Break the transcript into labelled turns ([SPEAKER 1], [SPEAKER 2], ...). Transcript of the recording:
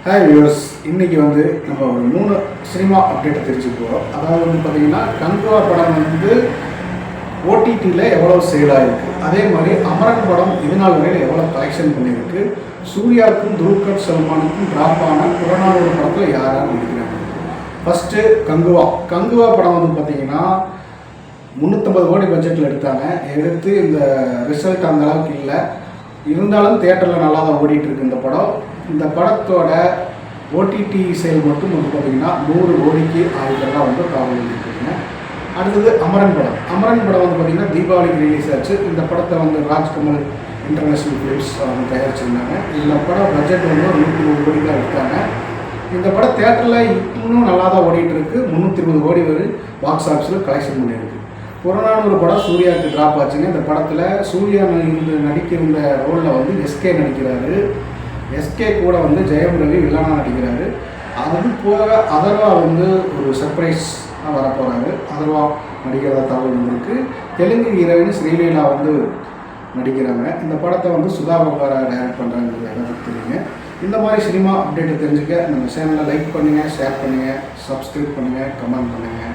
[SPEAKER 1] Hi viewers, இன்றைக்கி நம்ம ஒரு 3 சினிமா அப்டேட்டை தெரிஞ்சுக்க போகிறோம். அதாவது பார்த்தீங்கன்னா, கங்குவா படம் ஓடிடியில் எவ்வளோ சேல் ஆகிருக்கு, அதே மாதிரி அமரன் படம் இது நாள் வரையில் எவ்வளோ கலெக்ஷன் பண்ணியிருக்கு, சூர்யாவுக்கும் துல்கர் சல்மானுக்கும் ட்ராப் ஆன புறநானூறு படத்தில் யாராக நடிக்கிறாங்க. ஃபஸ்ட்டு கங்குவா படம் பார்த்தீங்கன்னா 350 கோடி பட்ஜெட்டில் எடுத்து இந்த ரிசல்ட் அந்த அளவுக்கு இல்லை. இருந்தாலும் தியேட்டரில் நல்லா தான் ஓடிட்டுருக்கு இந்த படம். இந்த படத்தோட ஓடிடி சேல் மட்டும் பார்த்தீங்கன்னா 100 கோடிக்கு ஆகிக்கிறதா காவல் இருக்குங்க. அடுத்தது அமரன் படம் பார்த்திங்கன்னா தீபாவளிக்கு ரிலீஸ் ஆச்சு. இந்த படத்தை ராஜ்கமல் இன்டர்நேஷ்னல் ஃபிலிம்ஸ் தயாரிச்சிருந்தாங்க. இந்த படம் பட்ஜெட் 120 கோடிக்கு எடுத்தாங்க. இந்த படம் தியேட்டரில் இன்னும் நல்லா தான் ஓடிட்டுருக்கு. 320 கோடி வரை பாக்ஸ் ஆஃபீஸில் கலெக்ஷன் பண்ணியிருக்கு. புறநானூறு படம் சூர்யாவுக்கு ட்ராப் ஆச்சுங்க. இந்த படத்தில் சூர்யா நடிக்கிற ரோலில் எஸ்கே நடிக்கிறாரு. எஸ்கே கூட ஜெயம் ரவி வில்லனா நடிக்கிறாரு. அது போக அதர்வா ஒரு சர்ப்ரைஸ் வரப்போகிறாரு. அதர்வா நடிக்கிறதா தகவல் வந்திருக்கு. தெலுங்கு ஹீரோயின் ஸ்ரீலீலா நடிக்கிறாங்க. இந்த படத்தை சுதா பகாரா டைரக்ட் பண்ணுறாங்கிறது எல்லாத்துக்கும் தெரியுங்க. இந்த மாதிரி சினிமா அப்டேட்டை தெரிஞ்சுக்க நம்ம சேனலை லைக் பண்ணுங்கள், ஷேர் பண்ணுங்கள், சப்ஸ்கிரைப் பண்ணுங்கள், கமெண்ட் பண்ணுங்கள்.